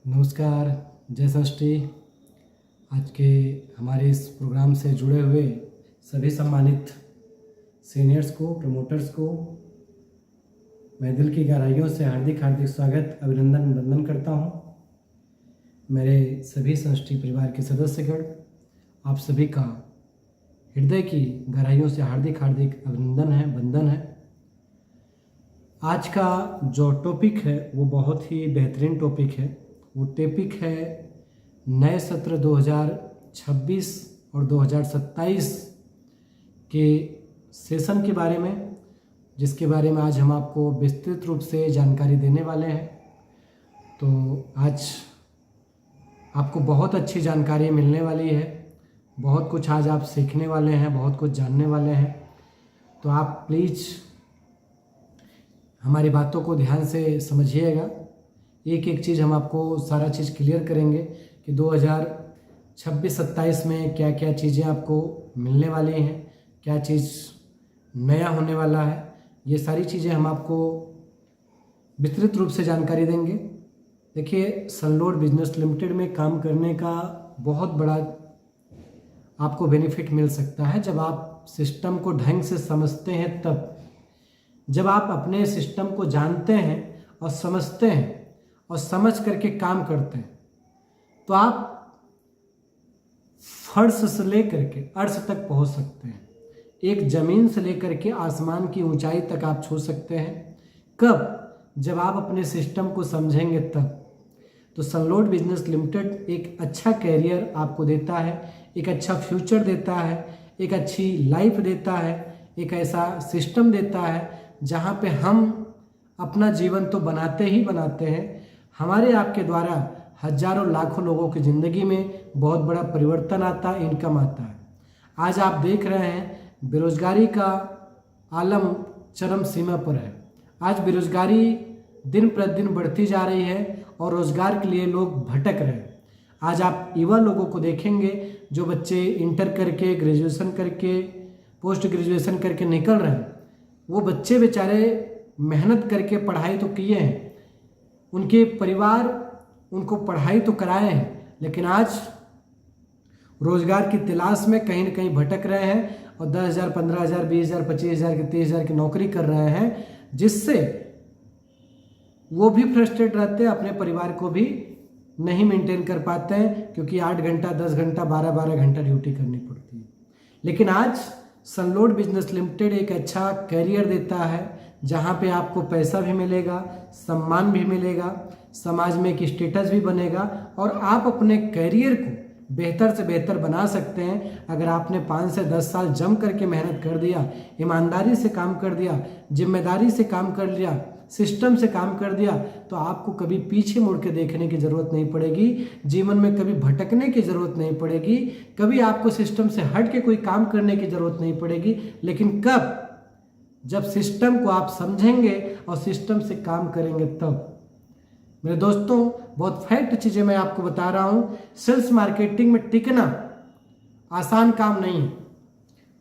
नमस्कार, जय षष्ठी। आज के हमारे इस प्रोग्राम से जुड़े हुए सभी सम्मानित सीनियर्स को, प्रमोटर्स को मैं दिल की गहराइयों से हार्दिक हार्दिक स्वागत, अभिनंदन, वंदन करता हूँ। मेरे सभी षष्ठी परिवार के सदस्यगण, आप सभी का हृदय की गहराइयों से हार्दिक हार्दिक अभिनंदन है, वंदन है। आज का जो टॉपिक है वो बहुत ही बेहतरीन टॉपिक है। वो टॉपिक है नए सत्र 2026 और 2027 के सेशन के बारे में, जिसके बारे में आज हम आपको विस्तृत रूप से जानकारी देने वाले हैं। तो आज आपको बहुत अच्छी जानकारी मिलने वाली है, बहुत कुछ आज आप सीखने वाले हैं, बहुत कुछ जानने वाले हैं। तो आप प्लीज़ हमारी बातों को ध्यान से समझिएगा। एक एक चीज़ हम आपको सारा चीज़ क्लियर करेंगे कि 2026-27 में क्या क्या चीज़ें आपको मिलने वाली हैं, क्या चीज़ नया होने वाला है। ये सारी चीज़ें हम आपको विस्तृत रूप से जानकारी देंगे। देखिए, सनलोड बिजनेस लिमिटेड में काम करने का बहुत बड़ा आपको बेनिफिट मिल सकता है जब आप सिस्टम को ढंग से समझते हैं। तब जब आप अपने सिस्टम को जानते हैं और समझते हैं और समझ करके काम करते हैं, तो आप फर्श से लेकर के अर्श तक पहुंच सकते हैं। एक जमीन से लेकर के आसमान की ऊंचाई तक आप छू सकते हैं। कब? जब आप अपने सिस्टम को समझेंगे तब। तो सनलोड बिजनेस लिमिटेड एक अच्छा कैरियर आपको देता है, एक अच्छा फ्यूचर देता है, एक अच्छी लाइफ देता है, एक ऐसा सिस्टम देता है जहां पे हम अपना जीवन तो बनाते ही बनाते हैं, हमारे आपके द्वारा हजारों लाखों लोगों की ज़िंदगी में बहुत बड़ा परिवर्तन आता है, इनकम आता है। आज आप देख रहे हैं बेरोजगारी का आलम चरम सीमा पर है। आज बेरोजगारी दिन प्रतिदिन बढ़ती जा रही है और रोजगार के लिए लोग भटक रहे हैं। आज आप युवा लोगों को देखेंगे, जो बच्चे इंटर करके, ग्रेजुएशन करके, पोस्ट ग्रेजुएशन करके निकल रहे हैं, वो बच्चे बेचारे मेहनत करके पढ़ाई तो किए हैं, उनके परिवार उनको पढ़ाई तो कराए हैं, लेकिन आज रोजगार की तलाश में कहीं न कहीं भटक रहे हैं और 10,000, 15,000, 20,000, 25,000 की, 30,000 की नौकरी कर रहे हैं, जिससे वो भी फ्रस्ट्रेट रहते हैं, अपने परिवार को भी नहीं मेंटेन कर पाते हैं, क्योंकि 8 घंटा, 10 घंटा, 12-12 घंटा ड्यूटी करनी पड़ती है। लेकिन आज सनलोड बिजनेस लिमिटेड एक अच्छा कैरियर देता है, जहाँ पे आपको पैसा भी मिलेगा, सम्मान भी मिलेगा, समाज में एक स्टेटस भी बनेगा और आप अपने कैरियर को बेहतर से बेहतर बना सकते हैं। अगर आपने 5 से 10 साल जम करके मेहनत कर दिया, ईमानदारी से काम कर दिया, जिम्मेदारी से काम कर लिया, सिस्टम से काम कर दिया, तो आपको कभी पीछे मुड़ के देखने की ज़रूरत नहीं पड़ेगी, जीवन में कभी भटकने की ज़रूरत नहीं पड़ेगी, कभी आपको सिस्टम से हट के कोई काम करने की ज़रूरत नहीं पड़ेगी। लेकिन कब? जब सिस्टम को आप समझेंगे और सिस्टम से काम करेंगे तब। मेरे दोस्तों, बहुत फैक्ट चीज़ें मैं आपको बता रहा हूँ। सेल्स मार्केटिंग में टिकना आसान काम नहीं है,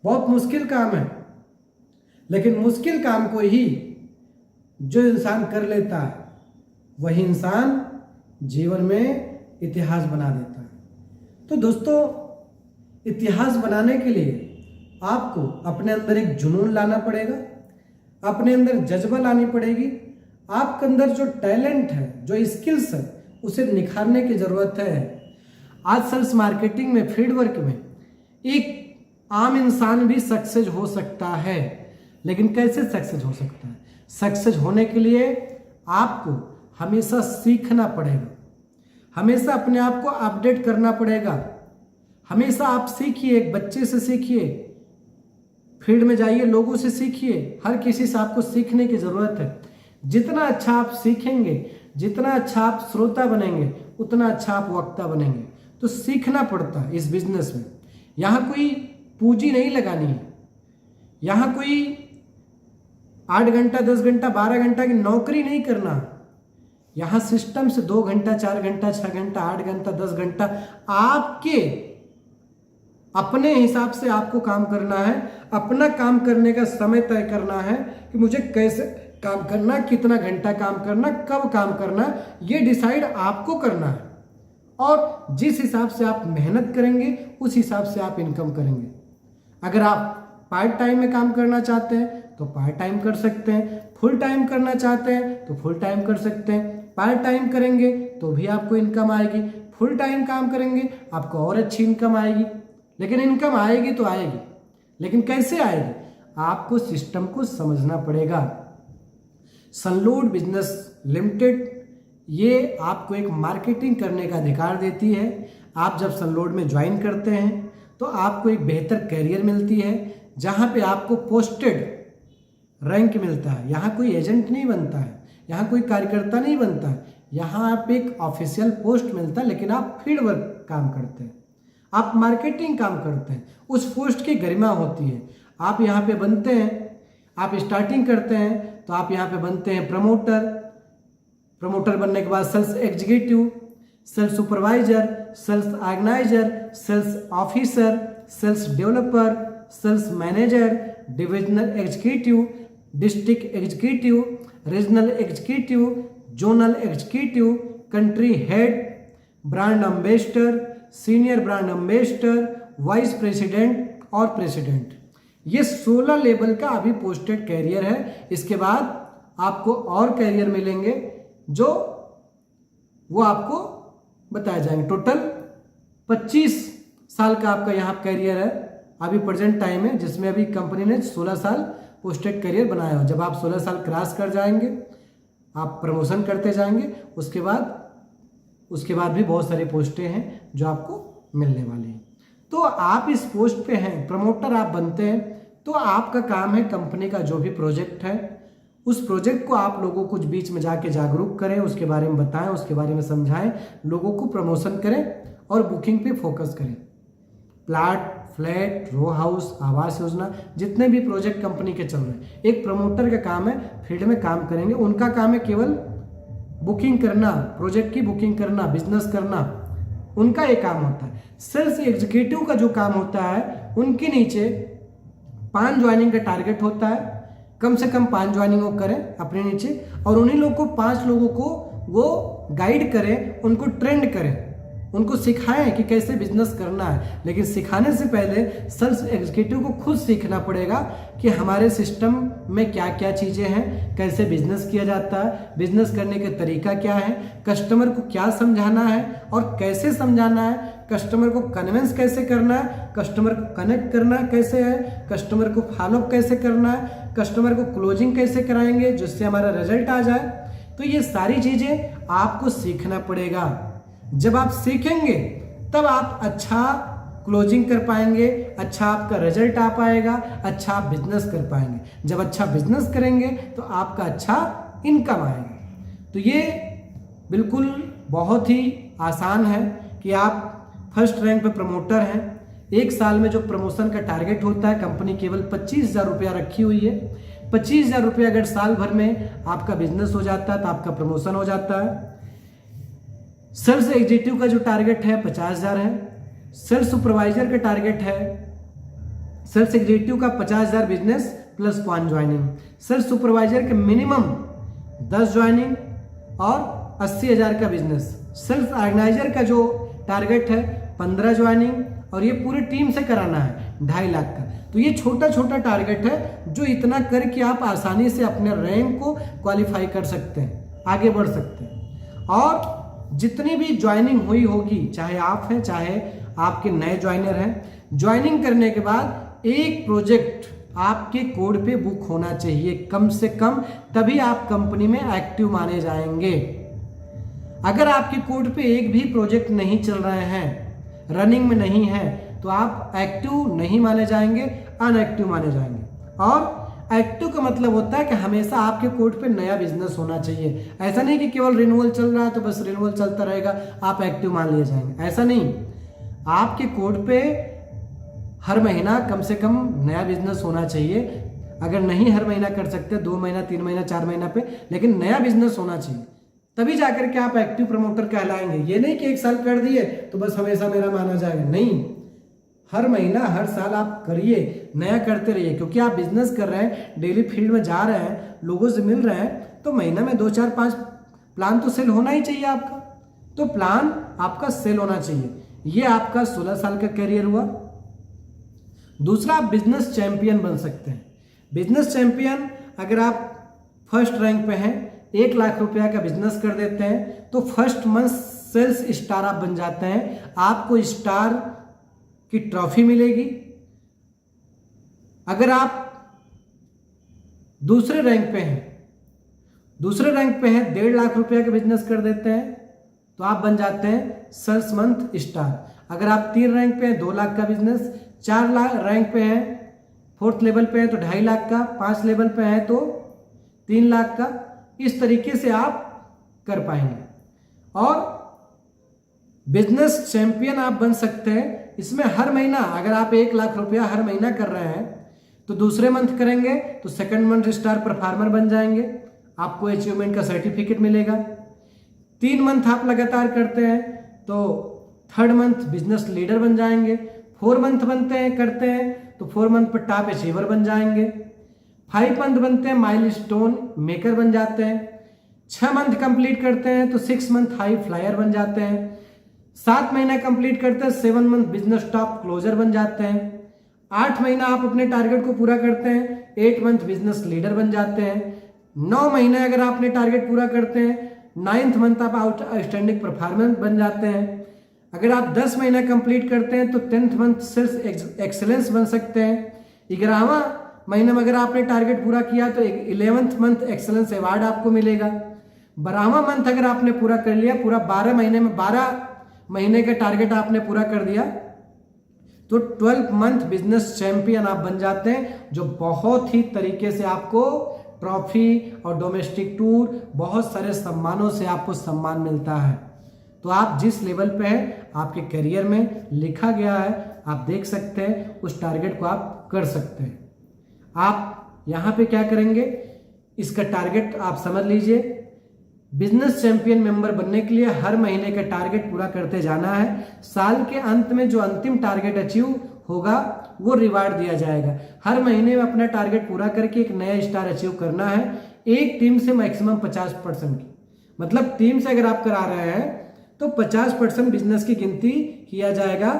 बहुत मुश्किल काम है। लेकिन मुश्किल काम को ही जो इंसान कर लेता है, वही इंसान जीवन में इतिहास बना देता है। तो दोस्तों, इतिहास बनाने के लिए आपको अपने अंदर एक जुनून लाना पड़ेगा, अपने अंदर जज्बा लानी पड़ेगी। आपके अंदर जो टैलेंट है, जो स्किल्स है, उसे निखारने की ज़रूरत है। आज सेल्स मार्केटिंग में, फील्ड वर्क में एक आम इंसान भी सक्सेस हो सकता है। लेकिन कैसे सक्सेस हो सकता है? सक्सेस होने के लिए आपको हमेशा सीखना पड़ेगा, हमेशा अपने आप को अपडेट करना पड़ेगा। हमेशा आप सीखिए, एक बच्चे से सीखिए, फील्ड में जाइए, लोगों से सीखिए। हर किसी से आपको सीखने की ज़रूरत है। जितना अच्छा आप सीखेंगे, जितना अच्छा आप श्रोता बनेंगे, उतना अच्छा आप वक्ता बनेंगे। तो सीखना पड़ता है इस बिजनेस में। यहाँ कोई पूंजी नहीं लगानी है, यहाँ कोई 8 घंटा, 10 घंटा, 12 घंटा की नौकरी नहीं करना। यहाँ सिस्टम से 2 घंटा, 4 घंटा, 6 घंटा, 8 घंटा, 10 घंटा आपके अपने हिसाब से आपको काम करना है। अपना काम करने का समय तय करना है कि मुझे कैसे काम करना, कितना घंटा काम करना, कब काम करना, ये डिसाइड आपको करना है। और जिस हिसाब से आप मेहनत करेंगे उस हिसाब से आप इनकम करेंगे। अगर आप पार्ट टाइम में काम करना चाहते हैं तो पार्ट टाइम कर सकते हैं, फुल टाइम करना चाहते हैं तो फुल टाइम कर सकते हैं। पार्ट टाइम करेंगे तो भी आपको इनकम आएगी, फुल टाइम काम करेंगे आपको और अच्छी इनकम आएगी। लेकिन इनकम आएगी तो आएगी, लेकिन कैसे आएगी? आपको सिस्टम को समझना पड़ेगा। सनलोड बिजनेस लिमिटेड ये आपको एक मार्केटिंग करने का अधिकार देती है। आप जब सनलोड में ज्वाइन करते हैं तो आपको एक बेहतर कैरियर मिलती है, जहाँ पे आपको पोस्टेड रैंक मिलता है। यहाँ कोई एजेंट नहीं बनता है, यहाँ कोई कार्यकर्ता नहीं बनता है, यहाँ आप एक ऑफिशियल पोस्ट मिलता है, लेकिन आप फील्ड वर्क काम करते हैं, आप मार्केटिंग काम करते हैं, उस पोस्ट की गरिमा होती है। आप यहाँ पे बनते हैं, आप स्टार्टिंग करते हैं तो आप यहाँ पे बनते हैं प्रमोटर। प्रमोटर बनने के बाद sales executive, sales supervisor, sales organiser, sales officer, sales developer, sales manager, divisional executive, district executive, regional executive, zonal executive, country head, brand ambassador, senior brand ambassador, vice president और president. ये 16 level का अभी posted career है। इसके बाद आपको और career मिलेंगे जो वो आपको बताए जाएंगे। टोटल 25 साल का आपका यहाँ कैरियर है अभी प्रेजेंट टाइम है, जिसमें अभी कंपनी ने 16 साल पोस्टेड कैरियर बनाया हो। जब आप 16 साल क्रॉस कर जाएंगे, आप प्रमोशन करते जाएंगे, उसके बाद भी बहुत सारी पोस्टें हैं जो आपको मिलने वाली हैं। तो आप इस पोस्ट पे हैं, प्रमोटर आप बनते हैं, तो आपका काम है कंपनी का जो भी प्रोजेक्ट है उस प्रोजेक्ट को आप लोगों को बीच में जाके जागरूक करें, उसके बारे में बताएं, उसके बारे में समझाएं, लोगों को प्रमोशन करें और बुकिंग पे फोकस करें। Plot, flat, row house, Awas Yojana, जितने भी प्रोजेक्ट कंपनी के चल रहे हैं, एक प्रमोटर का काम है फील्ड में काम करेंगे। उनका काम है केवल बुकिंग करना, प्रोजेक्ट की बुकिंग करना, बिजनेस करना, उनका एक काम होता है। सेल्स एग्जीक्यूटिव का जो काम होता है, उनके नीचे 5 ज्वाइनिंग का टारगेट होता है, कम से कम 5 ज्वाइनिंग वो करें अपने नीचे, और उन्हीं लोग को 5 लोगों को वो गाइड करें, उनको ट्रेंड करें, उनको सिखाएं कि कैसे बिजनेस करना है। लेकिन सिखाने से पहले सेल्स एग्जीक्यूटिव को खुद सीखना पड़ेगा कि हमारे सिस्टम में क्या क्या चीज़ें हैं, कैसे बिजनेस किया जाता है, बिजनेस करने के तरीका क्या है, कस्टमर को क्या समझाना है और कैसे समझाना है, कस्टमर को कन्विंस कैसे करना है, कस्टमर को कनेक्ट करना कैसे है, कस्टमर को फॉलोअप कैसे करना है, कस्टमर को क्लोजिंग कैसे कराएंगे जिससे हमारा रिजल्ट आ जाए। तो ये सारी चीज़ें आपको सीखना पड़ेगा। जब आप सीखेंगे तब आप अच्छा क्लोजिंग कर पाएंगे, अच्छा आपका रिजल्ट आ पाएगा, अच्छा आप बिजनेस कर पाएंगे। जब अच्छा बिजनेस करेंगे तो आपका अच्छा इनकम आएगा। तो ये बिल्कुल बहुत ही आसान है कि आप फर्स्ट रैंक पे प्रमोटर हैं। 1 साल में जो प्रमोशन का टारगेट होता है, कंपनी केवल 25,000 रुपया रखी हुई है। 25,000 रुपया अगर साल भर में आपका बिजनेस हो जाता है तो आपका प्रमोशन हो जाता है। सेल्स एग्जीक्यूटिव का जो टारगेट है 50,000 है। सेल्स सुपरवाइजर का टारगेट है, सेल्स एग्जीक्यूटिव का 50,000 business plus 5 joining. Sales supervisor के मिनिमम 10 ज्वाइनिंग और 80,000 का बिजनेस। सेल्स ऑर्गेनाइजर का जो टारगेट है 15 ज्वाइनिंग, और ये पूरी टीम से कराना है 2.5 लाख का। तो ये छोटा छोटा टारगेट है जो इतना करके आप आसानी से अपने रैंक को क्वालिफाई कर सकते हैं, आगे बढ़ सकते हैं। और जितनी भी ज्वाइनिंग हुई होगी, चाहे आप हैं चाहे आपके नए ज्वाइनर हैं, ज्वाइनिंग करने के बाद एक प्रोजेक्ट आपके कोड पे बुक होना चाहिए कम से कम, तभी आप कंपनी में एक्टिव माने जाएंगे। अगर आपके कोड पे एक भी प्रोजेक्ट नहीं चल रहे हैं, रनिंग में नहीं है, तो आप एक्टिव नहीं माने जाएंगे, अनएक्टिव माने जाएंगे। और एक्टिव का मतलब होता है कि हमेशा आपके कोड पे नया बिजनेस होना चाहिए। ऐसा नहीं कि केवल रिन्यूअल चल रहा है तो बस रिन्यूअल चलता रहेगा, आप एक्टिव मान लिए जाएंगे, ऐसा नहीं। आपके कोड पे हर महीना कम से कम नया बिजनेस होना चाहिए। अगर नहीं हर महीना कर सकते, 2 महीना, 3 महीना, 4 महीना पे, लेकिन नया बिजनेस होना चाहिए, तभी जाकर के आप एक्टिव प्रमोटर कहलाएंगे। ये नहीं कि 1 साल कर दिए तो बस हमेशा मेरा माना जाएगा, नहीं। हर महीना हर साल आप करिए, नया करते रहिए, क्योंकि आप बिजनेस कर रहे हैं, डेली फील्ड में जा रहे हैं, लोगों से मिल रहे हैं, तो महीना में 2 4 5 प्लान तो सेल होना ही चाहिए आपका। तो प्लान आपका सेल होना चाहिए। ये आपका 16 साल का करियर हुआ। दूसरा, आप बिजनेस चैंपियन बन सकते हैं। बिजनेस चैंपियन, अगर आप फर्स्ट रैंक पे हैं, 1 लाख रुपया का बिजनेस कर देते हैं, तो फर्स्ट मंथ सेल्स स्टार आप बन जाते हैं। आपको स्टार की ट्रॉफी मिलेगी। अगर आप दूसरे रैंक पे हैं, 1.5 लाख रुपया का बिजनेस कर देते हैं, तो आप बन जाते हैं सेल्स मंथ स्टार। अगर आप 3 रैंक पे हैं, 2 लाख का बिजनेस, 4 रैंक पे हैं, 4th लेवल पे हैं तो 2.5 लाख का, 5 लेवल पे हैं तो 3 लाख का। इस तरीके से आप कर पाएंगे। और बिजनेस चैंपियन आप बन सकते हैं। इसमें हर महीना, अगर आप 1 लाख रुपया हर महीना कर रहे हैं, तो दूसरे मंथ करेंगे तो सेकंड मंथ स्टार परफॉर्मर बन जाएंगे, आपको अचीवमेंट का सर्टिफिकेट मिलेगा। 3 मंथ आप लगातार करते हैं तो 3rd मंथ बिजनेस लीडर बन जाएंगे। 4 मंथ करते हैं तो 4 मंथ पर टॉप अचीवर बन जाएंगे। 5 मंथ बनते हैं माइलस्टोन मेकर बन जाते हैं। 6 मंथ कंप्लीट करते हैं तो 6 मंथ हाई फ्लायर बन जाते हैं। 7 महीना कंप्लीट करते हैं, 7 मंथ बिजनेस टॉप क्लोजर बन जाते हैं। 8 महीना आप अपने टारगेट को पूरा करते हैं, 8 मंथ बिजनेस लीडर बन जाते हैं। 9 महीने अगर आप अपने टारगेट पूरा करते हैं, 9th मंथ आप आउटस्टैंडिंग परफॉर्मेंस बन जाते हैं। अगर आप 10 महीना कंप्लीट करते हैं तो 10th मंथ सेल्स एक्सेलेंस बन सकते हैं। 11वां महीने में अगर आपने टारगेट पूरा किया तो 11th मंथ एक्सेलेंस अवार्ड आपको मिलेगा। 12वां मंथ अगर आपने पूरा कर लिया, पूरा 12 महीने में 12 महीने का टारगेट आपने पूरा कर दिया, तो 12th मंथ बिजनेस चैंपियन आप बन जाते हैं, जो बहुत ही तरीके से आपको ट्रॉफी और डोमेस्टिक टूर, बहुत सारे सम्मानों से आपको सम्मान मिलता है। तो आप जिस लेवल पे हैं, आपके करियर में लिखा गया है, आप देख सकते हैं, उस टारगेट को आप कर सकते हैं। आप यहाँ पे क्या करेंगे, इसका टारगेट आप समझ लीजिए। बिजनेस चैंपियन मेंबर बनने के लिए हर महीने का टारगेट पूरा करते जाना है। साल के अंत में जो अंतिम टारगेट अचीव होगा वो रिवार्ड दिया जाएगा। हर महीने में अपना टारगेट पूरा करके एक नया स्टार अचीव करना है। एक टीम से मैक्सिमम 50% की, मतलब टीम से अगर आप करा रहे हैं तो 50% बिजनेस की गिनती किया जाएगा,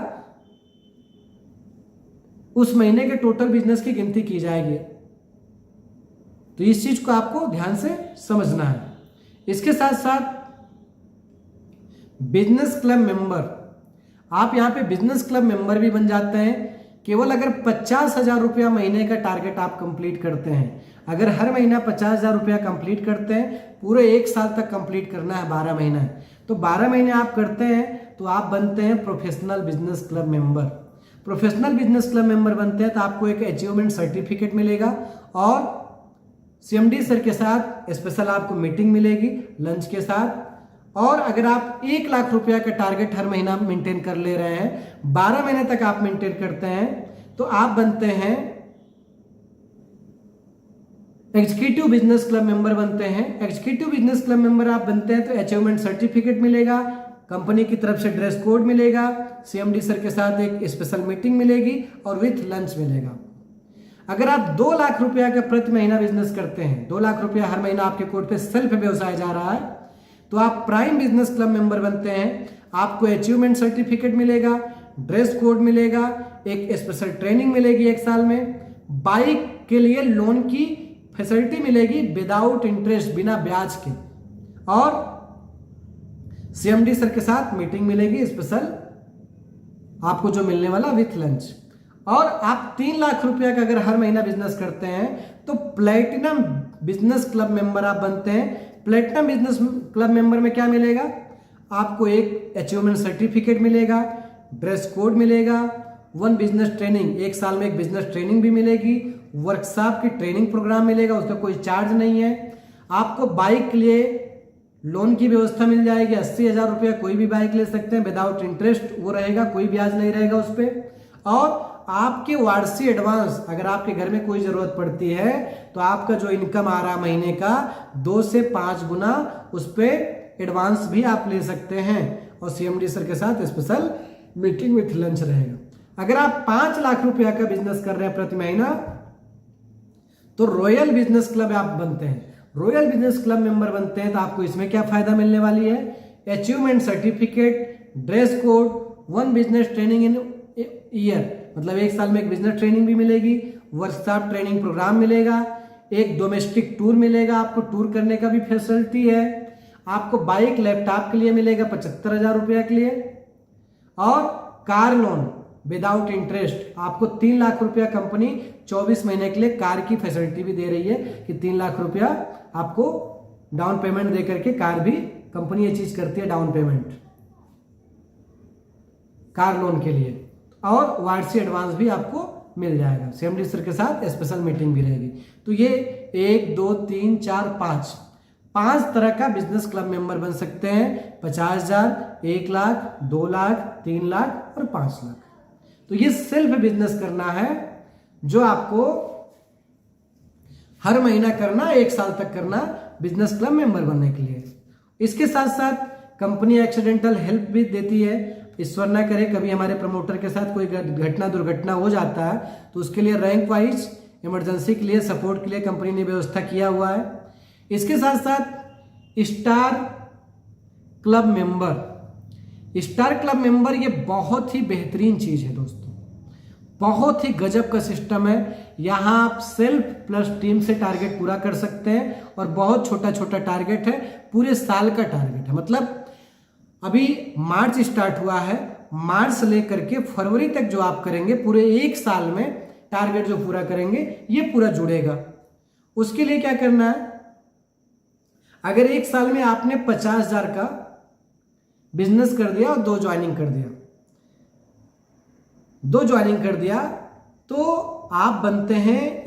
उस महीने के टोटल बिजनेस की गिनती की जाएगी। तो इस चीज को आपको ध्यान से समझना है। इसके साथ साथ बिजनेस क्लब मेंबर, आप यहां पे बिजनेस क्लब मेंबर भी बन जाते हैं। केवल अगर 50,000 रुपया महीने का टारगेट आप कंप्लीट करते हैं, अगर हर महीना 50,000 रुपया कंप्लीट करते हैं, पूरे 1 साल तक कंप्लीट करना है, 12 महीना है, तो 12 महीने आप करते हैं तो आप बनते हैं professional business club member. Professional business club member बनते हैं तो आपको एक अचीवमेंट सर्टिफिकेट मिलेगा और CMD सर के साथ स्पेशल आपको मीटिंग मिलेगी लंच के साथ। और अगर आप 1 लाख रुपया का टारगेट हर महीना मेंटेन कर ले रहे हैं, 12 महीने तक आप मेंटेन करते हैं, तो आप बनते हैं एग्जीक्यूटिव बिजनेस क्लब मेंबर बनते हैं। एग्जीक्यूटिव बिजनेस क्लब मेंबर आप बनते हैं तो अचीवमेंट सर्टिफिकेट मिलेगा, कंपनी की तरफ से ड्रेस कोड मिलेगा, CMD सर के साथ एक स्पेशल मीटिंग मिलेगी और विथ लंच मिलेगा। अगर आप 2 लाख रुपया का प्रति महीना बिजनेस करते हैं, 2 लाख रुपया हर महीना आपके कोड पे सेल्फ व्यवसाय जा रहा है, तो आप प्राइम बिजनेस क्लब मेंबर बनते हैं। आपको अचीवमेंट सर्टिफिकेट मिलेगा, ड्रेस कोड मिलेगा, एक स्पेशल ट्रेनिंग मिलेगी 1 साल में, बाइक के लिए लोन की फैसिलिटी मिलेगी विदाउट इंटरेस्ट, बिना ब्याज के, और CMD सर के साथ मीटिंग मिलेगी स्पेशल आपको जो मिलने वाला विथ लंच। और आप 3 लाख रुपया का अगर हर महीना बिजनेस करते हैं तो प्लेटिनम बिजनेस क्लब मेंबर आप बनते हैं। प्लेटिनम बिजनेस क्लब मेंबर में क्या मिलेगा, आपको एक अचीवमेंट सर्टिफिकेट मिलेगा, ड्रेस कोड मिलेगा, 1 बिजनेस ट्रेनिंग, 1 साल में एक बिजनेस ट्रेनिंग भी मिलेगी, वर्कशॉप की ट्रेनिंग प्रोग्राम मिलेगा, उसका कोई चार्ज नहीं है। आपको बाइक के लिए लोन की व्यवस्था मिल जाएगी, 80,000 रुपया कोई भी बाइक ले सकते हैं विदाउट इंटरेस्ट, वो रहेगा, कोई ब्याज नहीं रहेगा उस पर। और आपके वार्षिक एडवांस, अगर आपके घर में कोई जरूरत पड़ती है तो आपका जो इनकम आ रहा महीने का 2 से 5 गुना उस पर एडवांस भी आप ले सकते हैं। और CMD सर के साथ स्पेशल मीटिंग विथ लंच रहेगा। अगर आप 5 लाख रुपया का बिजनेस कर रहे हैं प्रति महीना तो रॉयल बिजनेस क्लब आप बनते हैं। रॉयल बिजनेस क्लब मेंबर बनते हैं तो आपको इसमें क्या फायदा मिलने वाली है? Achievement certificate, dress code, 1 business training in year, मतलब 1 साल में एक बिजनेस ट्रेनिंग भी मिलेगी, वर्कशॉप ट्रेनिंग प्रोग्राम मिलेगा, एक डोमेस्टिक टूर मिलेगा, आपको टूर करने का भी फैसिलिटी है, आपको बाइक लैपटॉप के लिए मिलेगा 75,000 रुपया के लिए, और कार लोन विदाउट इंटरेस्ट आपको 3 लाख रुपया कंपनी 24 महीने के लिए कार की फैसिलिटी भी दे रही है कि 3 लाख रुपया आपको डाउन पेमेंट दे करके कार भी कंपनी ये चीज करती है, डाउन पेमेंट कार लोन के लिए, और वार्षिक एडवांस भी आपको मिल जाएगा। सीएमडी सर के साथ स्पेशल मीटिंग भी रहेगी। तो ये 1 2 3 4 5 तरह का बिजनेस क्लब मेंबर बन सकते हैं। 50,000, 1 लाख, 2 लाख, 3 लाख और 5 लाख। तो ये सेल्फ बिजनेस करना है जो आपको हर महीना करना, 1 साल तक करना बिजनेस क्लब मेंबर बनने के लिए। इसके साथ साथ कंपनी एक्सीडेंटल हेल्प भी देती है। ईश्वर ना करे कभी हमारे प्रमोटर के साथ कोई घटना दुर्घटना हो जाता है तो उसके लिए रैंक वाइज इमरजेंसी के लिए सपोर्ट के लिए कंपनी ने व्यवस्था किया हुआ है। इसके साथ साथ स्टार क्लब मेंबर ये बहुत ही बेहतरीन चीज है दोस्तों, बहुत ही गजब का सिस्टम है। यहां आप सेल्फ प्लस टीम से टारगेट पूरा कर सकते हैं और बहुत छोटा छोटा टारगेट है, पूरे साल का टारगेट है। मतलब अभी मार्च स्टार्ट हुआ है, मार्च से लेकर के फरवरी तक जो आप करेंगे पूरे 1 साल में टारगेट जो पूरा करेंगे ये पूरा जुड़ेगा। उसके लिए क्या करना है? अगर 1 साल में आपने 50,000 का बिजनेस कर दिया और 2 ज्वाइनिंग कर दिया तो आप बनते हैं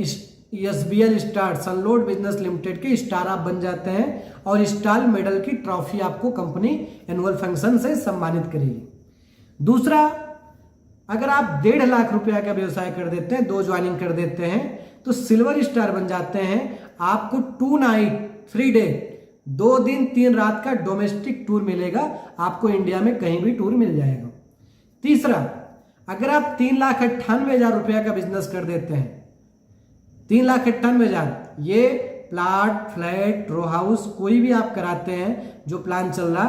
SBL स्टार सनलोड बिजनेस लिमिटेड के स्टार आप बन जाते हैं, और स्टार मेडल की ट्रॉफी आपको कंपनी एनुअल फंक्शन से सम्मानित करेगी। दूसरा, अगर आप 1.5 लाख रुपया का व्यवसाय कर देते हैं, 2 ज्वाइनिंग कर देते हैं तो सिल्वर स्टार बन जाते हैं। आपको 2 नाइट 3 डे 2 दिन 3 रात का डोमेस्टिक टूर मिलेगा, आपको इंडिया में कहीं भी टूर मिल जाएगा। तीसरा, अगर आप 3,98,000 रुपया का बिजनेस कर देते हैं, 3,98,000, ये प्लाट फ्लैट रो हाउस कोई भी आप कराते हैं जो प्लान चल रहा,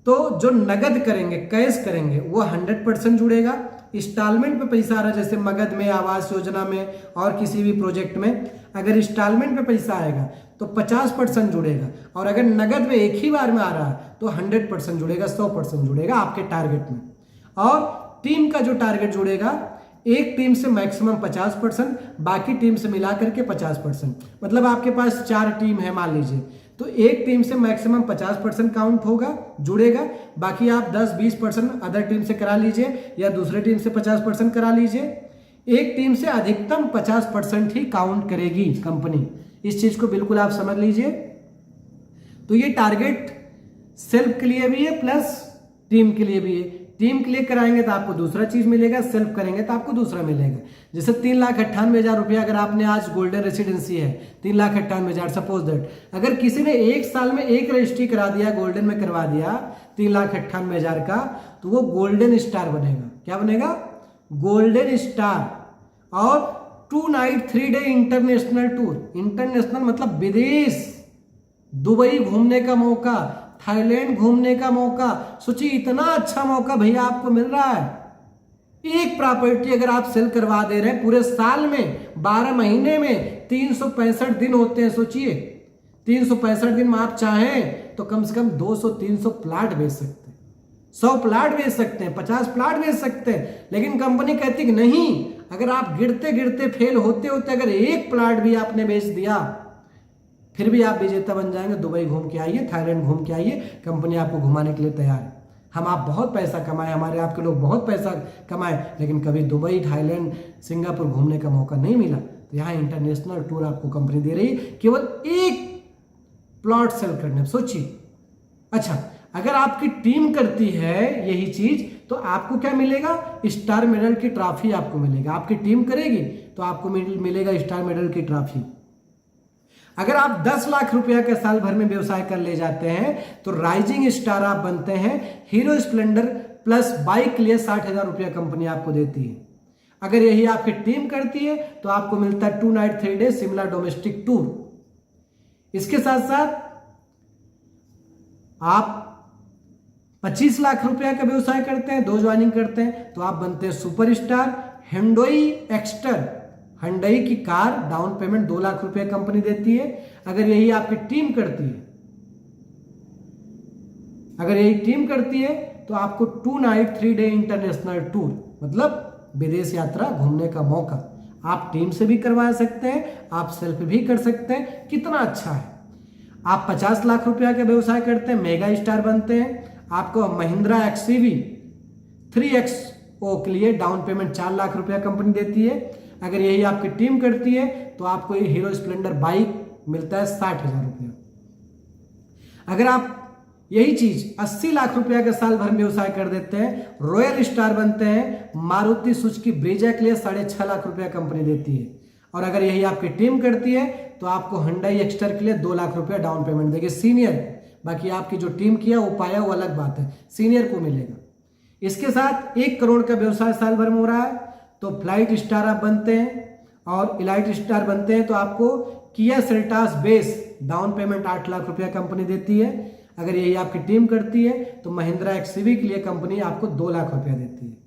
तो जो नगद करेंगे कैश करेंगे वो 100% जुड़ेगा। इंस्टॉलमेंट पे पैसा आ रहा है जैसे मगध में, आवास योजना में और किसी भी प्रोजेक्ट में, अगर इंस्टॉलमेंट पे पैसा आएगा तो 50% जुड़ेगा, और अगर नगद में एक ही बार में आ रहा है तो 100% जुड़ेगा, 100% जुड़ेगा आपके टारगेट में। और टीम का जो टारगेट जुड़ेगा, एक टीम से मैक्सिमम 50%, बाकी टीम से मिला करके 50%, मतलब आपके पास 4 टीम है मान लीजिए, तो एक टीम से मैक्सिमम 50% काउंट होगा, जुड़ेगा, बाकी आप 10-20% अदर टीम से करा लीजिए या दूसरे टीम से 50% करा लीजिए। एक टीम से अधिकतम 50% ही काउंट करेगी कंपनी, इस चीज को बिल्कुल आप समझ लीजिए। तो ये टारगेट सेल्फ के लिए भी है प्लस टीम के लिए भी है। टीम के लिए कराएंगे तो आपको दूसरा चीज मिलेगा, सेल्फ करेंगे तो आपको दूसरा मिलेगा। जैसे 3,98,000 रुपया अगर आपने आज गोल्डन रेसिडेंसी है 3,98,000, सपोज दैट अगर किसी ने 1 साल में 1 रजिस्ट्री करा दिया, गोल्डन में करवा दिया 3,98,000 का, तो वो गोल्डन स्टार बनेगा। क्या बनेगा? Golden star. और 2 night 3 day international tour, international मतलब विदेश, दुबई घूमने का मौका, थाईलैंड घूमने का मौका। सोचिए इतना अच्छा मौका भैया आपको मिल रहा है। एक प्रॉपर्टी अगर आप सेल करवा दे रहे हैं पूरे साल में, 12 महीने में 365 दिन होते हैं, सोचिए 365 दिन में आप चाहें तो कम से कम 200-300 प्लाट बेच सकते हैं, 100 प्लाट बेच सकते हैं, 50 प्लाट बेच सकते हैं। लेकिन कंपनी कहती कि नहीं, अगर आप गिरते गिरते फेल होते होते अगर 1 प्लाट भी आपने बेच दिया फिर भी आप विजेता बन जाएंगे। दुबई घूम के आइए, थाईलैंड घूम के आइए, कंपनी आपको घुमाने के लिए तैयार है। हम आप बहुत पैसा कमाए, हमारे आपके लोग बहुत पैसा कमाए, लेकिन कभी दुबई, थाईलैंड, सिंगापुर घूमने का मौका नहीं मिला। तो यहाँ इंटरनेशनल टूर आपको कंपनी दे रही है केवल 1 प्लॉट सेल करने। सोचिए, अच्छा अगर आपकी टीम करती है यही चीज तो आपको क्या मिलेगा? स्टार मेडल की ट्रॉफी आपको मिलेगा। आपकी टीम करेगी तो आपको मिलेगा स्टार मेडल की ट्रॉफी। अगर आप 10 लाख रुपया का साल भर में व्यवसाय कर ले जाते हैं तो राइजिंग स्टार आप बनते हैं, हीरो स्प्लेंडर प्लस बाइक के लिए 60,000 रुपया कंपनी आपको देती है। अगर यही आपकी टीम करती है तो आपको मिलता है 2 night 3 day Shimla domestic tour. इसके साथ साथ आप 25 लाख रुपया का व्यवसाय करते हैं, 2 ज्वाइनिंग करते हैं, तो आप बनते हैं सुपरस्टार। हुंडई एक्स्टर, हुंडई की कार डाउन पेमेंट 2 लाख रुपया कंपनी देती है। अगर यही आपकी टीम करती है, अगर यही टीम करती है तो आपको 2 नाइट 3 डे इंटरनेशनल टूर, मतलब विदेश यात्रा घूमने का मौका आप टीम से भी करवा सकते हैं, आप सेल्फ भी कर सकते हैं। कितना अच्छा है। आप 50 लाख रुपया का व्यवसाय करते हैं, मेगा स्टार बनते हैं, आपको महिंद्रा XCV 3XO के लिए डाउन पेमेंट 4 लाख रुपया कंपनी देती है। अगर यही आपकी टीम करती है तो आपको ये हीरो स्प्लेंडर बाइक मिलता है 60,000 रुपया। अगर आप यही चीज 80 लाख रुपया का साल भर में व्यवसाय कर देते हैं, रॉयल स्टार बनते हैं, मारुति सुजुकी ब्रेजा के लिए 6.5 लाख रुपया कंपनी देती है। और अगर यही आपकी टीम करती है तो आपको हुंडई एक्स्टर के लिए 2 लाख रुपया डाउन पेमेंट देगी सीनियर। बाकी आपकी जो टीम किया वो पाया वो अलग बात है, सीनियर को मिलेगा। इसके साथ 1 करोड़ का व्यवसाय साल भर में हो रहा है तो फ्लाइट स्टार आप बनते हैं और इलाइट स्टार बनते हैं तो आपको Kia Seltos base down payment 8 lakh रुपया कंपनी देती है। अगर यही आपकी टीम करती है तो महिंद्रा XCV के लिए कंपनी आपको 2 लाख रुपया देती है।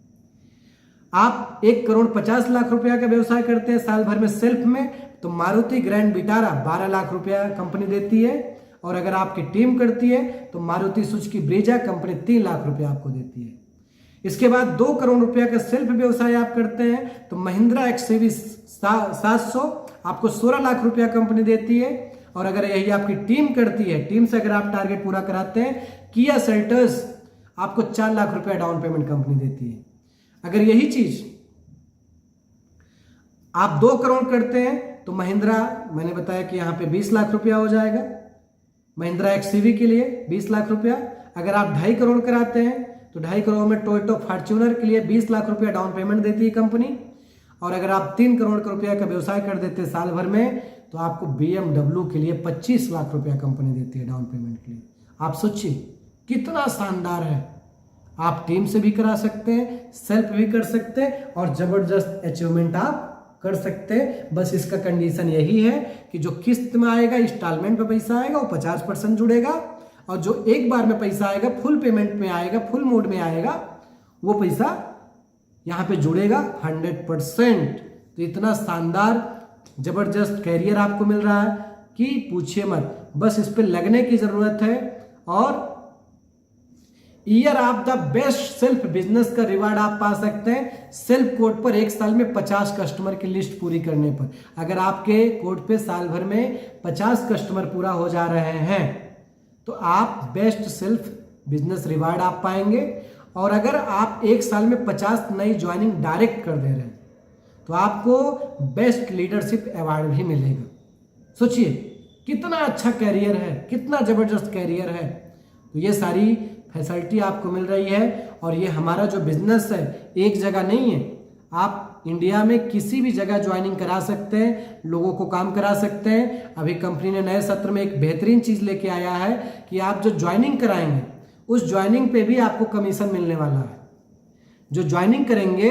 आप 1 करोड़ 50 लाख रुपया का व्यवसाय करते हैं साल भर में सेल्फ में तो मारुति ग्रैंड विटारा 12 लाख रुपया कंपनी देती है। और अगर आपकी टीम करती है तो Maruti Suzuki Brezza company 3 lakh रुपया आपको देती है। इसके बाद 2 करोड़ रुपया का सेल्फ व्यवसाय आप करते हैं तो महिंद्रा XCV 700 आपको 16 लाख रुपया कंपनी देती है। और अगर यही आपकी टीम करती है, टीम से अगर आप टारगेट पूरा कराते हैं, किया सेल्टॉस आपको 4 लाख रुपया डाउन पेमेंट कंपनी देती है। अगर यही चीज आप 2 करोड़ करते हैं तो महिंद्रा, मैंने बताया कि यहां पे 20 लाख रुपया हो जाएगा महिंद्रा XCV के लिए 20 लाख रुपया। अगर आप 2.5 करोड़ कराते हैं तो 2.5 करोड़ में टोयोटा फॉर्च्यूनर के लिए 20 लाख रुपया डाउन पेमेंट देती है कंपनी। और अगर आप 3 करोड़ रुपया का व्यवसाय कर देते हैं साल भर में तो आपको BMW के लिए 25 लाख रुपया कंपनी देती है डाउन पेमेंट के लिए। आप सोचिए कितना शानदार है। आप टीम से भी करा सकते हैं, सेल्फ भी कर सकते हैं और जबरदस्त अचीवमेंट आप कर सकते हैं। बस इसका कंडीशन यही है कि जो किस्त में आएगा, इंस्टॉलमेंट में पैसा आएगा वो 50% जुड़ेगा और जो एक बार में पैसा आएगा, फुल पेमेंट में आएगा, फुल मोड में आएगा, वो पैसा यहाँ पे जुड़ेगा 100%। तो इतना शानदार जबरदस्त कैरियर आपको मिल रहा है कि पूछिए मत। बस इस पे लगने की जरूरत है। और year of the best self business का रिवार्ड आप पा सकते हैं सेल्फ कोड पर 1 साल में 50 कस्टमर की लिस्ट पूरी करने पर। अगर आपके कोड पे साल भर में 50 कस्टमर पूरा हो जा रहे हैं तो आप बेस्ट सेल्फ बिजनेस रिवार्ड आप पाएंगे। और अगर आप 1 साल में 50 नई ज्वाइनिंग डायरेक्ट कर दे रहे हैं तो आपको बेस्ट लीडरशिप अवार्ड भी मिलेगा। सोचिए कितना अच्छा कैरियर है, कितना जबरदस्त कैरियर है। तो ये सारी फैसिलिटी आपको मिल रही है। और ये हमारा जो बिजनेस है एक जगह नहीं है, आप इंडिया में किसी भी जगह ज्वाइनिंग करा सकते हैं, लोगों को काम करा सकते हैं। अभी कंपनी ने नए सत्र में एक बेहतरीन चीज लेके आया है कि आप जो ज्वाइनिंग कराएंगे उस ज्वाइनिंग पे भी आपको कमीशन मिलने वाला है। जो ज्वाइनिंग करेंगे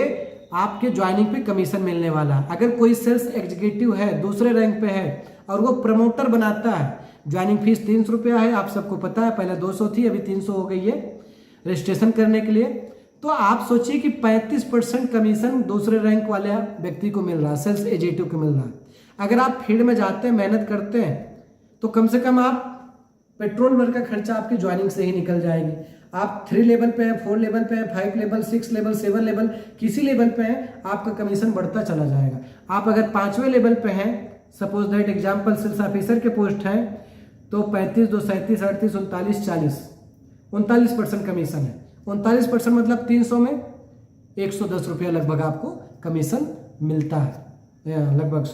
आपके ज्वाइनिंग पे कमीशन मिलने वाला है। अगर कोई सेल्स एग्जीक्यूटिव है, दूसरे रैंक पे है और वो प्रमोटर बनाता है, ज्वाइनिंग फीस 300 रुपया है, आप सबको पता है, पहले 200 थी अभी 300 हो गई है रजिस्ट्रेशन करने के लिए। तो आप सोचिए कि 35% कमीशन दूसरे रैंक वाले व्यक्ति को मिल रहा है, सेल्स एग्जीक्यूटिव को मिल रहा है। अगर आप फील्ड में जाते हैं, मेहनत करते हैं तो कम से कम आप पेट्रोल भर का खर्चा आपकी ज्वाइनिंग से ही निकल जाएगी। आप 3 लेवल पे हैं, 4 लेवल पे हैं, 5 लेवल, 6 लेवल, 7 लेवल, किसी लेवल पे हैं, आपका कमीशन बढ़ता चला जाएगा। आप अगर 5वें लेवल पे हैं, suppose that example sales officer के पोस्ट हैं तो 35, 2, 37, 38, 39, 40, 39% कमीशन है। 39% मतलब 300 में 110 रुपया लगभग आपको कमीशन मिलता है, लगभग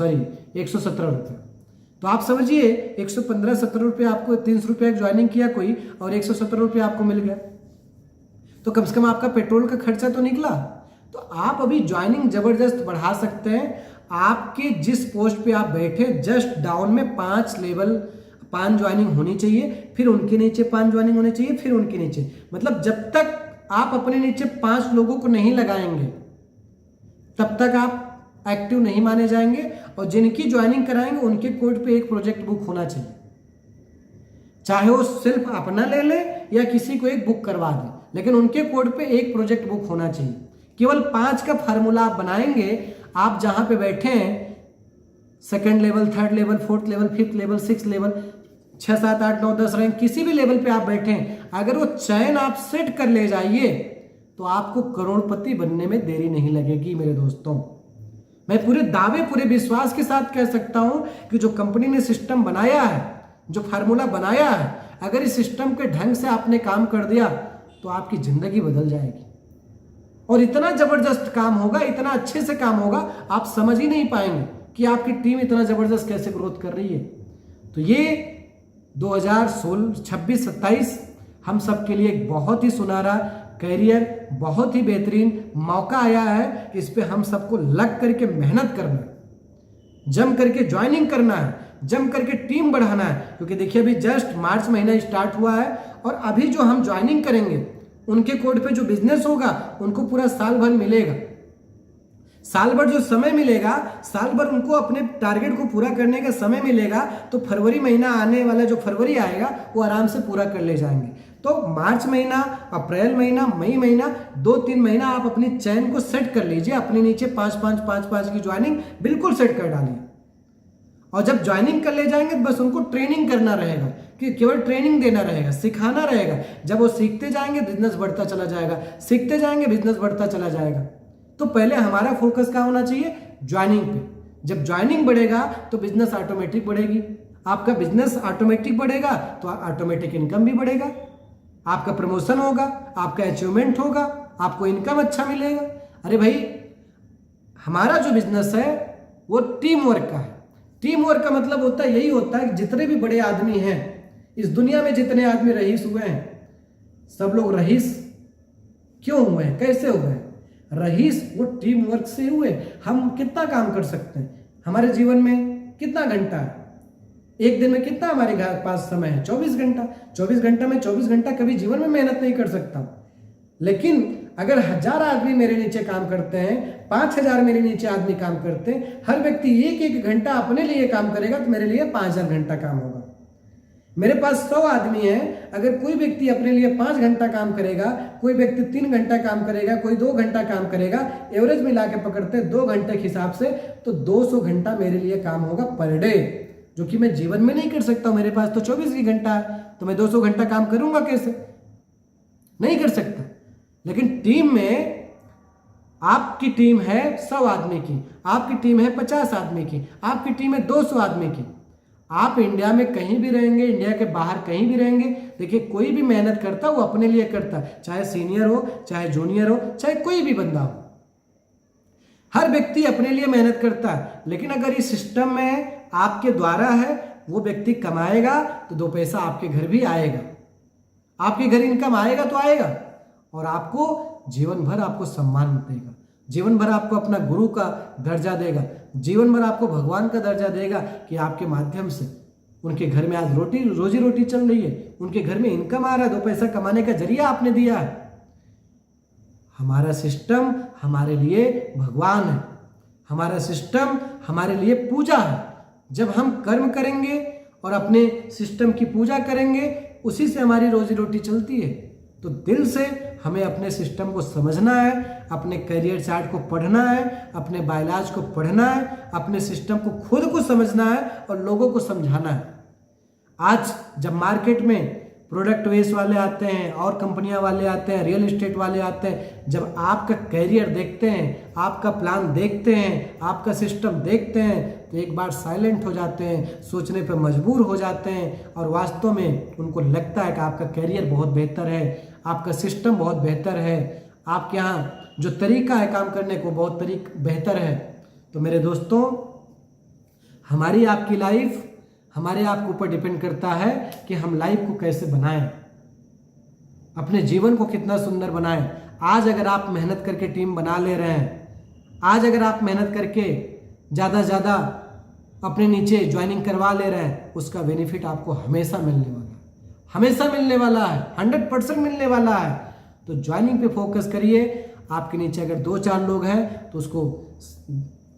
117 रुपये। तो आप समझिए 115-17 रुपये आपको, 300 रुपये ज्वाइनिंग किया कोई और 117 रुपये आपको मिल गया, तो कम से कम आपका पेट्रोल का खर्चा तो निकला। तो आप अभी ज्वाइनिंग जबरदस्त बढ़ा सकते हैं। आपके जिस पोस्ट पे आप बैठे जस्ट डाउन में 5 लेवल 5 ज्वाइनिंग होनी चाहिए, फिर उनके नीचे 5 ज्वाइनिंग होनी चाहिए, फिर उनके नीचे, मतलब जब तक आप अपने नीचे 5 लोगों को नहीं लगाएंगे तब तक आप एक्टिव नहीं माने जाएंगे। और जिनकी ज्वाइनिंग कराएंगे उनके कोड पे एक प्रोजेक्ट बुक होना चाहिए, चाहे वो सिर्फ अपना ले ले या किसी को एक बुक करवा दे, लेकिन उनके कोड पे एक प्रोजेक्ट बुक होना चाहिए। केवल 5 का फार्मूला आप बनाएंगे, आप जहां पे बैठे हैं, second level, third level, fourth level, fifth level, six level, 6, 7, 8, 9, 10 rank, किसी भी लेवल पे आप बैठे हैं, अगर वो चयन आप सेट कर ले जाइए तो आपको करोड़पति बनने में देरी नहीं लगेगी मेरे दोस्तों। मैं पूरे दावे, पूरे विश्वास के साथ कह सकता हूं कि जो कंपनी ने सिस्टम बनाया है, जो फार्मूला बनाया है, अगर इस सिस्टम के ढंग से आपने काम कर दिया तो आपकी जिंदगी बदल जाएगी। और इतना जबरदस्त काम होगा, इतना अच्छे से काम होगा, आप समझ ही नहीं पाएंगे कि आपकी टीम इतना जबरदस्त कैसे ग्रोथ कर रही है। तो ये 2016, 26, 27 हम सब के लिए एक बहुत ही सुनहरा करियर, बहुत ही बेहतरीन मौका आया है। इस पे हम सबको लग करके मेहनत करना है, जम करके ज्वाइनिंग करना है, जम करके टीम बढ़ाना है। क्योंकि देखिए अभी जस्ट मार्च महीना स्टार्ट हुआ है और अभी जो हम ज्वाइनिंग करेंगे उनके कोड पे जो बिजनेस होगा उनको पूरा साल भर मिलेगा। साल भर जो समय मिलेगा, साल भर उनको अपने टारगेट को पूरा करने का समय मिलेगा, तो फरवरी महीना आने वाला जो फरवरी आएगा वो आराम से पूरा कर ले जाएंगे। तो मार्च महीना, अप्रैल महीना, मई महीना, 2-3 महीना आप अपनी चैन को सेट कर लीजिए। अपने नीचे 5-5 की ज्वाइनिंग बिल्कुल सेट कर डालिए। और जब ज्वाइनिंग कर ले जाएंगे तो बस उनको ट्रेनिंग करना रहेगा, कि केवल ट्रेनिंग देना रहेगा, सिखाना रहेगा। जब वो सीखते जाएंगे बिजनेस बढ़ता चला जाएगा, सीखते जाएंगे बिजनेस बढ़ता चला जाएगा। तो पहले हमारा फोकस कहाँ होना चाहिए? ज्वाइनिंग पे। जब ज्वाइनिंग बढ़ेगा तो बिजनेस ऑटोमेटिक बढ़ेगी। आपका बिजनेस ऑटोमेटिक बढ़ेगा तो ऑटोमेटिक इनकम भी बढ़ेगा, आपका प्रमोशन होगा, आपका अचीवमेंट होगा, आपको इनकम अच्छा मिलेगा। अरे भाई, हमारा जो बिजनेस है वो टीम वर्क का है। टीम वर्क का मतलब होता है, यही होता है कि जितने भी बड़े आदमी हैं इस दुनिया में, जितने आदमी रईस हुए हैं, सब लोग रईस क्यों हुए हैं, कैसे हुए हैं? रईस वो टीम वर्क से हुए। हम कितना काम कर सकते हैं? हमारे जीवन में कितना घंटा है? एक दिन में कितना हमारे पास समय है? 24 घंटा। 24 घंटा में 24 घंटा कभी जीवन में मेहनत नहीं कर सकता। लेकिन अगर 1000 आदमी मेरे नीचे काम करते हैं, 5000 मेरे नीचे आदमी काम करते हैं, हर व्यक्ति 1-1 घंटा अपने लिए काम करेगा तो मेरे लिए 5000 घंटा काम होगा। मेरे पास 100 आदमी हैं, अगर कोई व्यक्ति अपने लिए 5 घंटा काम करेगा, कोई व्यक्ति 3 घंटा काम करेगा, कोई 2 घंटा काम करेगा, एवरेज मिला के पकड़ते 2 घंटे के हिसाब से, तो 200 घंटा मेरे लिए काम होगा पर डे, जो कि मैं जीवन में नहीं कर सकता। मेरे पास तो 24 ही घंटा है, तो मैं 200 घंटा काम करूंगा कैसे? नहीं कर सकता। लेकिन टीम में, आपकी टीम है 100 आदमी की, आपकी टीम है 50 आदमी की, आपकी टीम है 200 आदमी की। आप इंडिया में कहीं भी रहेंगे, इंडिया के बाहर कहीं भी रहेंगे, देखिए कोई भी मेहनत करता वो अपने लिए करता है, चाहे सीनियर हो, चाहे जूनियर हो, चाहे कोई भी बंदा हो, हर व्यक्ति अपने लिए मेहनत करता है। लेकिन अगर इस सिस्टम में आपके द्वारा है, वो व्यक्ति कमाएगा तो 2 पैसा आपके घर भी आएगा, आपके घर इनकम आएगा तो आएगा, और आपको जीवन भर आपको सम्मान देगा, जीवन भर आपको अपना गुरु का दर्जा देगा, जीवन भर आपको भगवान का दर्जा देगा कि आपके माध्यम से उनके घर में आज रोजी रोटी चल रही है, उनके घर में इनकम आ रहा है, 2 पैसा कमाने का जरिया आपने दिया है। हमारा सिस्टम हमारे लिए भगवान है, हमारा सिस्टम हमारे लिए पूजा है। जब हम कर्म करेंगे और अपने सिस्टम की पूजा करेंगे, उसी से हमारी रोजी रोटी चलती है। तो दिल से हमें अपने सिस्टम को समझना है, अपने करियर चार्ट को पढ़ना है, अपने बायोलॉजी को पढ़ना है, अपने सिस्टम को खुद को समझना है और लोगों को समझाना है। आज जब मार्केट में प्रोडक्ट वेस्ट वाले आते हैं और कंपनियां वाले आते हैं, रियल एस्टेट वाले आते हैं, जब आपका करियर देखते हैं, आपका प्लान देखते हैं, आपका सिस्टम देखते हैं, तो एक बार साइलेंट हो जाते हैं, सोचने पर मजबूर हो जाते हैं, और वास्तव में उनको लगता है कि आपका करियर बहुत बेहतर है, आपका सिस्टम बहुत बेहतर है, आपके यहाँ जो तरीका है काम करने को बहुत बेहतर है। तो मेरे दोस्तों, हमारी आपकी लाइफ हमारे आप के ऊपर डिपेंड करता है कि हम लाइफ को कैसे बनाएं, अपने जीवन को कितना सुंदर बनाएं। आज अगर आप मेहनत करके टीम बना ले रहे हैं, आज अगर आप मेहनत करके ज़्यादा से ज़्यादा अपने नीचे ज्वाइनिंग करवा ले रहे हैं, उसका बेनिफिट आपको हमेशा मिलने वाला है, हमेशा मिलने वाला है, 100% मिलने वाला है। तो ज्वाइनिंग पे फोकस करिए। आपके नीचे अगर 2-4 लोग हैं तो उसको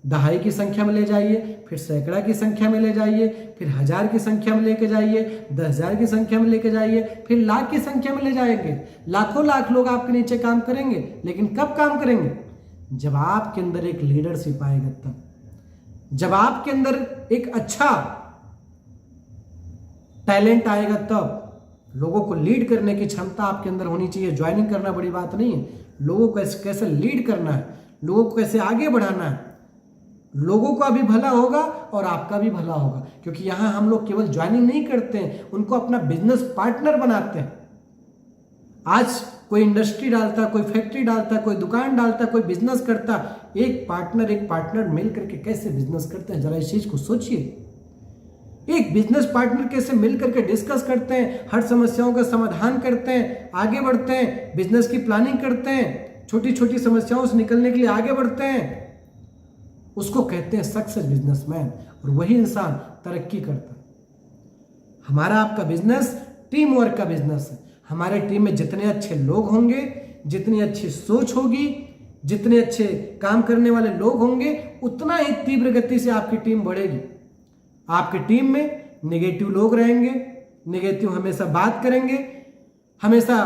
दहाई की संख्या में ले जाइए, फिर सैकड़ा की संख्या में ले जाइए, फिर 1000 की संख्या में लेके जाइए, 10,000 की संख्या में लेके जाइए, फिर लाख की संख्या में ले जाएंगे। लाखों लाख लोग आपके नीचे काम करेंगे, लेकिन कब काम करेंगे? जब आपके अंदर एक लीडरशिप आएगा तब, जब आपके अंदर एक अच्छा टैलेंट आएगा तब। लोगों को लीड करने की क्षमता आपके अंदर होनी चाहिए। ज्वाइनिंग करना बड़ी बात नहीं है, लोगों को कैसे लीड करना है, लोगों को कैसे आगे बढ़ाना है, लोगों का भी भला होगा और आपका भी भला होगा। क्योंकि यहां हम लोग केवल ज्वाइनिंग नहीं करते हैं, उनको अपना बिजनेस पार्टनर बनाते हैं। आज कोई इंडस्ट्री डालता, कोई फैक्ट्री डालता, कोई दुकान डालता, कोई बिजनेस करता, एक पार्टनर मिल करके कैसे बिजनेस करते हैं, जरा इस चीज को सोचिए। एक बिजनेस पार्टनर कैसे मिल करके डिस्कस करते हैं, हर समस्याओं का समाधान करते हैं, आगे बढ़ते हैं, बिजनेस की प्लानिंग करते हैं, छोटी छोटी समस्याओं से निकलने के लिए आगे बढ़ते हैं, उसको कहते हैं सक्सेस बिजनेसमैन। और वही इंसान तरक्की करता है। हमारा आपका बिजनेस टीम वर्क का बिजनेस है। हमारे टीम में जितने अच्छे लोग होंगे, जितनी अच्छी सोच होगी, जितने अच्छे काम करने वाले लोग होंगे, उतना ही तीव्र गति से आपकी टीम बढ़ेगी। आपकी टीम में नेगेटिव लोग रहेंगे, नेगेटिव हमेशा बात करेंगे, हमेशा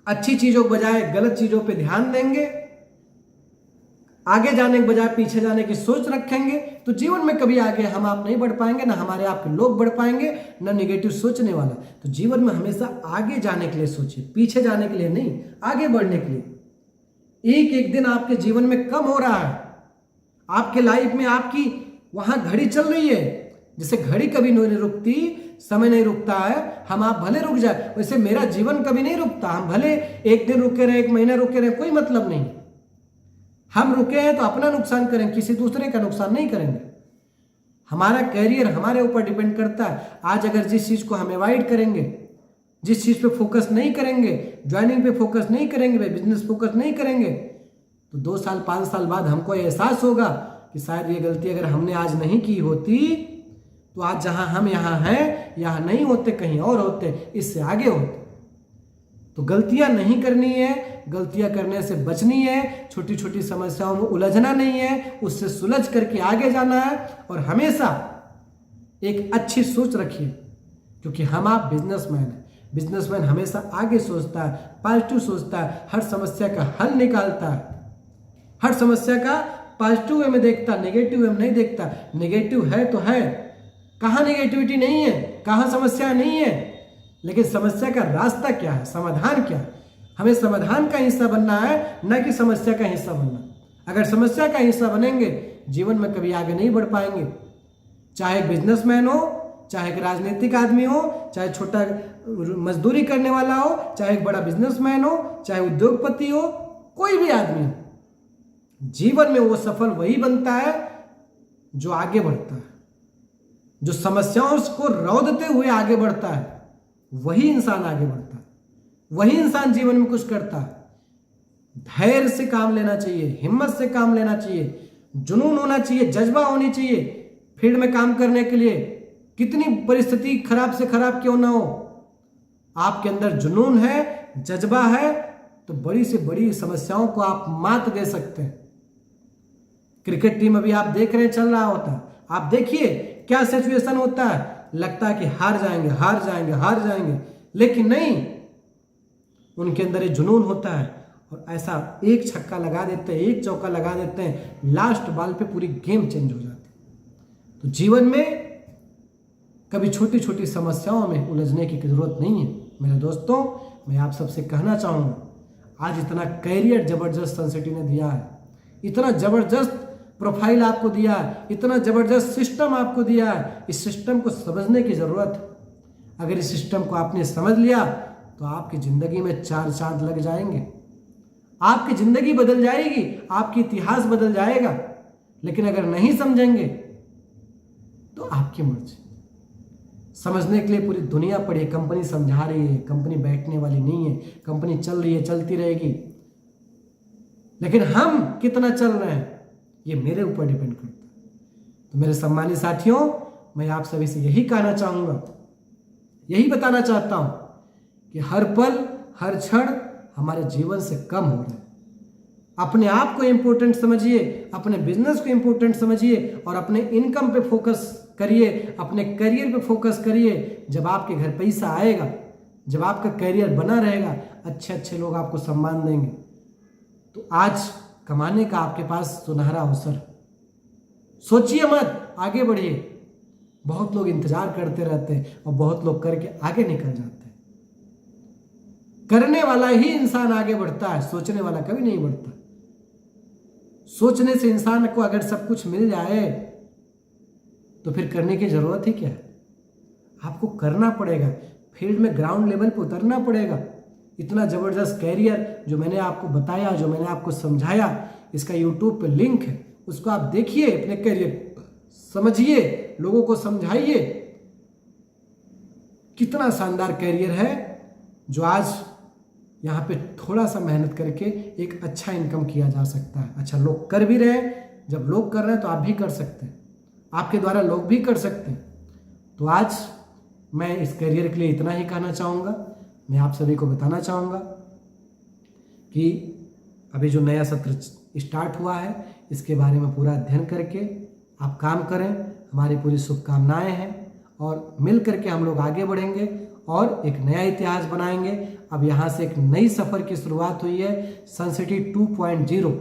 अच्छी चीजों के बजाय गलत चीजों पे ध्यान देंगे, आगे जाने के बजाय पीछे जाने की सोच रखेंगे, तो जीवन में कभी आगे हम आप नहीं बढ़ पाएंगे, ना हमारे आपके लोग बढ़ पाएंगे, ना नेगेटिव सोचने वाला। तो जीवन में हमेशा आगे जाने के लिए सोचिए, पीछे जाने के लिए नहीं, आगे बढ़ने के लिए। एक एक दिन आपके जीवन में कम हो रहा है, आपके लाइफ में आपकी वहां घड़ी चल रही है। जैसे घड़ी कभी नहीं रुकती, समय नहीं रुकता है, हम आप भले रुक जाए, वैसे मेरा जीवन कभी नहीं रुकता। हम भले एक दिन रुके रहे, एक महीना रुके रहे, कोई मतलब नहीं। हम रुके हैं तो अपना नुकसान करेंगे, किसी दूसरे का नुकसान नहीं करेंगे। हमारा कैरियर हमारे ऊपर डिपेंड करता है। आज अगर जिस चीज को हम अवॉइड करेंगे, जिस चीज पे फोकस नहीं करेंगे, ज्वाइनिंग पे फोकस नहीं करेंगे, बिजनेस फोकस नहीं करेंगे, तो 2 साल 5 साल बाद हमको एहसास होगा कि शायद ये गलती अगर हमने आज नहीं की होती तो आज जहां हम यहां हैं, यहां नहीं होते, कहीं और होते, इससे आगे होते। तो गलतियां नहीं करनी है, गलतियां करने से बचनी है, छोटी छोटी समस्याओं में उलझना नहीं है, उससे सुलझ करके आगे जाना है। और हमेशा एक अच्छी सोच रखिए, क्योंकि हम आप बिजनेसमैन हैं। बिजनेसमैन हमेशा आगे सोचता है, पॉजिटिव सोचता है, हर समस्या का हल निकालता है, हर समस्या का पॉजिटिव वे में देखता, नेगेटिव वे में नहीं देखता। नेगेटिव है तो है, कहाँ नेगेटिविटी नहीं है, कहाँ समस्या नहीं है, लेकिन समस्या का रास्ता क्या है, समाधान क्या है। हमें समाधान का हिस्सा बनना है, न कि समस्या का हिस्सा बनना। अगर समस्या का हिस्सा बनेंगे, जीवन में कभी आगे नहीं बढ़ पाएंगे। चाहे एक बिजनेसमैन हो, चाहे एक राजनीतिक आदमी हो, चाहे छोटा मजदूरी करने वाला हो, चाहे एक बड़ा बिजनेसमैन हो, चाहे उद्योगपति हो, कोई भी आदमी हो, जीवन में वो सफल वही बनता है जो आगे बढ़ता है, जो समस्याओं को रौंदते हुए आगे बढ़ता है। वही इंसान आगे बढ़ता है, वही इंसान जीवन में कुछ करता है। धैर्य से काम लेना चाहिए, हिम्मत से काम लेना चाहिए, जुनून होना चाहिए, जज्बा होनी चाहिए। फील्ड में काम करने के लिए कितनी परिस्थिति खराब से खराब क्यों ना हो, आपके अंदर जुनून है, जज्बा है, तो बड़ी से बड़ी समस्याओं को आप मात दे सकते हैं। क्रिकेट टीम अभी आप देख रहे हैं चल रहा होता है, आप देखिए क्या सिचुएशन होता है, लगता है कि हार जाएंगे हार जाएंगे हार जाएंगे, लेकिन नहीं, उनके अंदर एक जुनून होता है और ऐसा एक छक्का लगा देते हैं, एक चौका लगा देते हैं, लास्ट बॉल पे पूरी गेम चेंज हो जाती है। तो जीवन में कभी छोटी छोटी समस्याओं में उलझने की जरूरत नहीं है। मेरे दोस्तों, मैं आप सबसे कहना चाहूँगा, आज इतना कैरियर जबरदस्त सनसिटी ने दिया है, इतना जबरदस्त प्रोफाइल आपको दिया है, इतना जबरदस्त सिस्टम आपको दिया है। इस सिस्टम को समझने की जरूरत है। अगर इस सिस्टम को आपने समझ लिया तो आपकी जिंदगी में 4 चांद लग जाएंगे, आपकी जिंदगी बदल जाएगी, आपकी इतिहास बदल जाएगा। लेकिन अगर नहीं समझेंगे तो आपकी मर्जी। समझने के लिए पूरी दुनिया पड़ी है, कंपनी समझा रही है, कंपनी बैठने वाली नहीं है, कंपनी चल रही है, चलती रहेगी, लेकिन हम कितना चल रहे हैं ये मेरे ऊपर डिपेंड करता है। तो मेरे सम्मानित साथियों, मैं आप सभी से यही कहना चाहूंगा, यही बताना चाहता हूं कि हर पल, हर क्षण, हमारे जीवन से कम हो रहा है। अपने आप को इम्पोर्टेंट समझिए, अपने बिजनेस को इम्पोर्टेंट समझिए और अपने इनकम पे फोकस करिए, अपने करियर पे फोकस करिए। जब आपके घर पैसा आएगा, जब आपका करियर बना रहेगा, अच्छे अच्छे लोग आपको सम्मान देंगे। तो आज कमाने का आपके पास सुनहरा अवसर, सोचिए मत, आगे बढ़िए। बहुत लोग इंतजार करते रहते हैं और बहुत लोग करके आगे निकल जाते हैं। करने वाला ही इंसान आगे बढ़ता है, सोचने वाला कभी नहीं बढ़ता। सोचने से इंसान को अगर सब कुछ मिल जाए तो फिर करने की जरूरत ही क्या है। आपको करना पड़ेगा, फील्ड में ग्राउंड लेवल पर उतरना पड़ेगा। इतना जबरदस्त कैरियर जो मैंने आपको बताया, जो मैंने आपको समझाया, इसका यूट्यूब पे लिंक है, उसको आप देखिए, अपने कैरियर समझिए, लोगों को समझाइए। कितना शानदार कैरियर है जो आज यहाँ पे थोड़ा सा मेहनत करके एक अच्छा इनकम किया जा सकता है। अच्छा, लोग कर भी रहे हैं, जब लोग कर रहे हैं तो आप भी कर सकते हैं, आपके द्वारा लोग भी कर सकते हैं। तो आज मैं इस करियर के लिए इतना ही कहना चाहूँगा। मैं आप सभी को बताना चाहूँगा कि अभी जो नया सत्र स्टार्ट हुआ है, इसके बारे में पूरा अध्ययन करके आप काम करें। हमारी पूरी शुभकामनाएं हैं और मिल करके हम लोग आगे बढ़ेंगे और एक नया इतिहास बनाएंगे। अब यहाँ से एक नई सफ़र की शुरुआत हुई है, सनसिटी 2.0।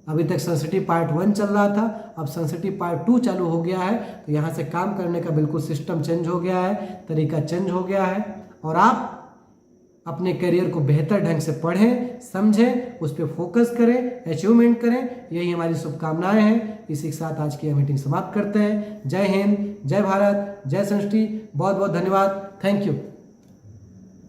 अभी तक सनसिटी पार्ट 1 चल रहा था, अब सनसिटी पार्ट 2 चालू हो गया है। तो यहाँ से काम करने का बिल्कुल सिस्टम चेंज हो गया है, तरीका चेंज हो गया है और आप अपने करियर को बेहतर ढंग से पढ़ें, समझें, उस पर फोकस करें, अचीवमेंट करें। यही हमारी शुभकामनाएं हैं। इसी के साथ आज की मीटिंग समाप्त करते हैं। जय हिंद, जय भारत, जय सनसिटी। बहुत बहुत धन्यवाद। Thank you.